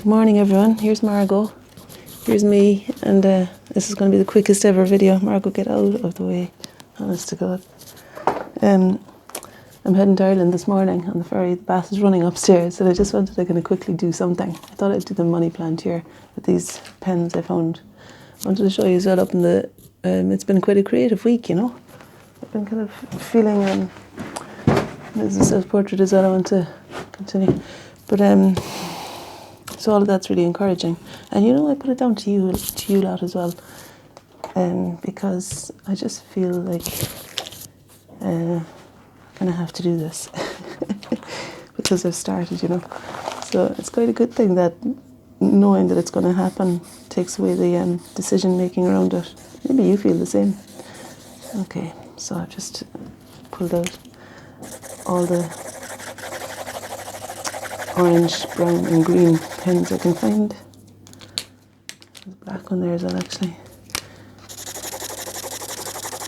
Good morning everyone, here's Margot, here's me, and this is going to be the quickest ever video. Margot, get out of the way, honest to God. I'm heading to Ireland this morning on the ferry. The bath is running upstairs, and I just wanted to kind of quickly do something. I thought I'd do the money plant here with these pens I found. I wanted to show you as well up in the, it's been quite a creative week, you know. I've been kind of feeling, there's a self-portrait as well I want to continue. But so all of that's really encouraging. And you know, I put it down to you lot as well, because I just feel like I'm going to have to do this because I've started, you know. So it's quite a good thing that knowing that it's going to happen takes away the decision making around it. Maybe you feel the same. Okay, so I've just pulled out all the orange, brown and green pens I can find. There's a black one there as well actually.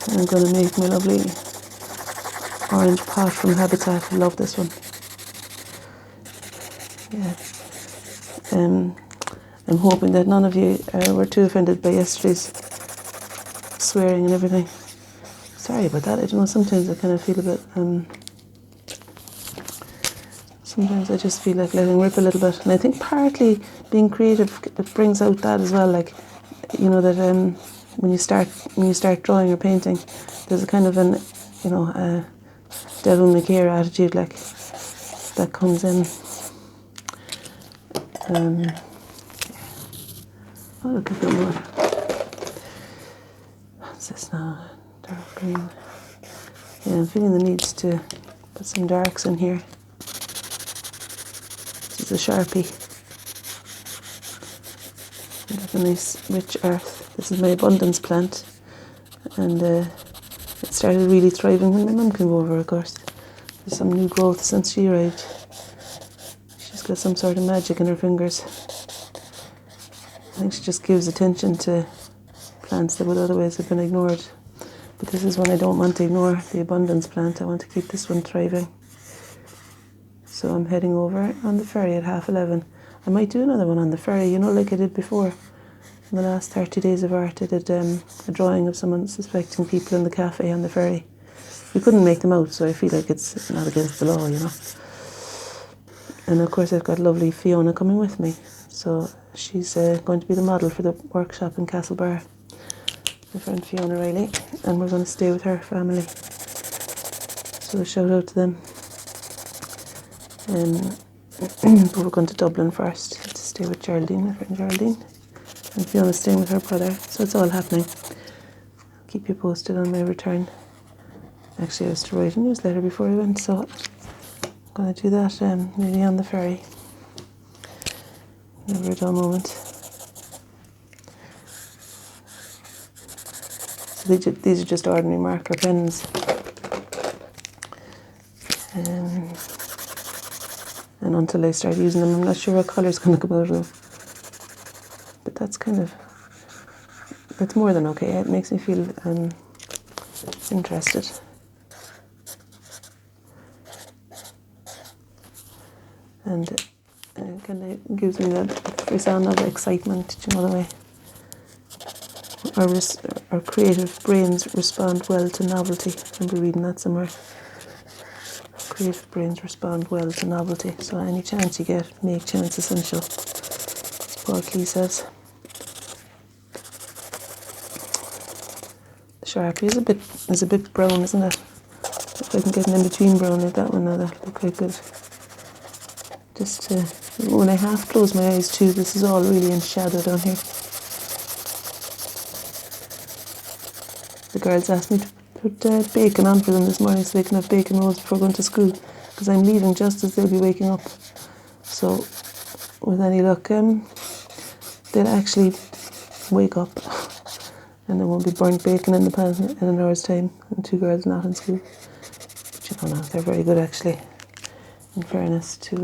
And I'm going to make my lovely orange pot from Habitat. I love this one. Yeah. I'm hoping that none of you were too offended by yesterday's swearing and everything. Sorry about that. I don't know, sometimes I kind of feel a bit sometimes I just feel like letting rip a little bit, and I think partly being creative, it brings out that as well. Like, you know, that when you start drawing or painting, there's a kind of an, you know, a devil may care attitude like that comes in. Oh, look, a bit more. What's this now? Dark green. Yeah, I'm feeling the need to put some darks in here. This is a Sharpie. I have a nice rich earth. This is my abundance plant, and it started really thriving when my mum came over, of course. There's some new growth since she arrived. She's got some sort of magic in her fingers. I think she just gives attention to plants that would otherwise have been ignored. But this is one I don't want to ignore, the abundance plant. I want to keep this one thriving. So I'm heading over on the ferry at 11:30. I might do another one on the ferry, you know, like I did before. In the last 30 days of art, I did a drawing of someone suspecting people in the cafe on the ferry. We couldn't make them out, so I feel like it's not against the law, you know. And of course I've got lovely Fiona coming with me. So she's going to be the model for the workshop in Castlebar. My friend Fiona Riley, and we're going to stay with her family. So a shout out to them. But we're going to Dublin first to stay with Geraldine, my friend Geraldine. And Fiona's staying with her brother. So it's all happening. I'll keep you posted on my return. Actually, I was to write a newsletter before I went, so I'm going to do that maybe on the ferry. Never a dull moment. So these are just ordinary marker pens. And until I start using them, I'm not sure what colour's going to come out of them. But that's more than okay. It makes me feel interested. And it kind of gives me that frisson of excitement, you know, the way our creative brains respond well to novelty. I remember reading that somewhere. Creative brains respond well to novelty. So any chance you get, make chance essential, as Paul Klee says. The Sharpie is a bit brown, isn't it? If I can get an in-between brown like that one, now that'll look quite good. Just when I half close my eyes too, this is all really in shadow down here. The girls asked me to put bacon on for them this morning so they can have bacon rolls before going to school, because I'm leaving just as they'll be waking up. So with any luck, they'll actually wake up and there won't be burnt bacon in the pan in an hour's time, and 2 girls not in school. But you know, they're very good actually, in fairness, to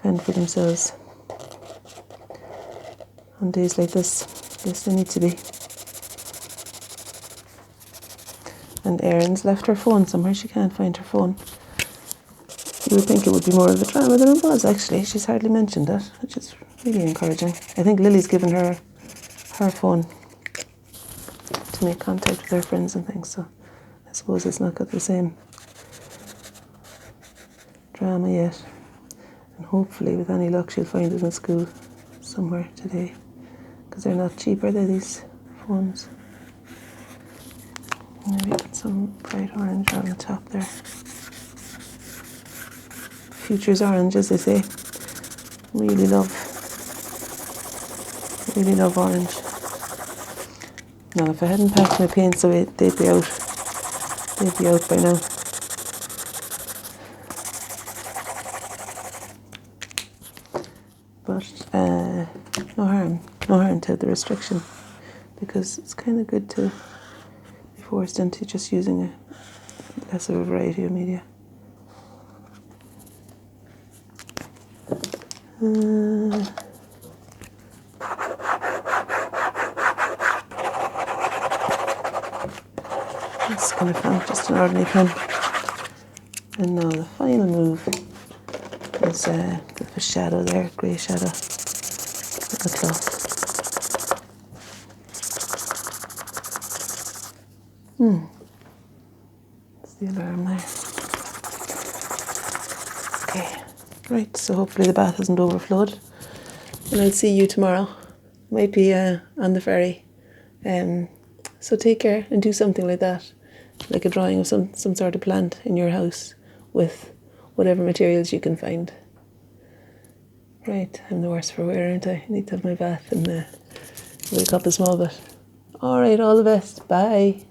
fend for themselves on days like this. Yes, they need to be. And Erin's left her phone somewhere. She can't find her phone. You would think it would be more of a drama than it was, actually. She's hardly mentioned that, which is really encouraging. I think Lily's given her phone to make contact with her friends and things, so I suppose it's not got the same drama yet. And hopefully, with any luck, she'll find it in school somewhere today, because they're not cheap, are they, these phones? Maybe put some bright orange on the top there. Future's orange, as they say. Really love orange. Now, if I hadn't packed my paints away, they'd be out. They'd be out by now. But no harm to the restriction, because it's kind of good to be forced into just using a less of a variety of media. That's kind of fun, just an ordinary pen. And now the final move is a bit of a shadow there, grey shadow with the cloth. That's the alarm there. Okay, right, so hopefully the bath hasn't overflowed. And I'll see you tomorrow. Might be on the ferry. So take care and do something like that, like a drawing of some sort of plant in your house with whatever materials you can find. Right, I'm the worse for wear, aren't I? I need to have my bath and wake up a small bit. All right, all the best. Bye.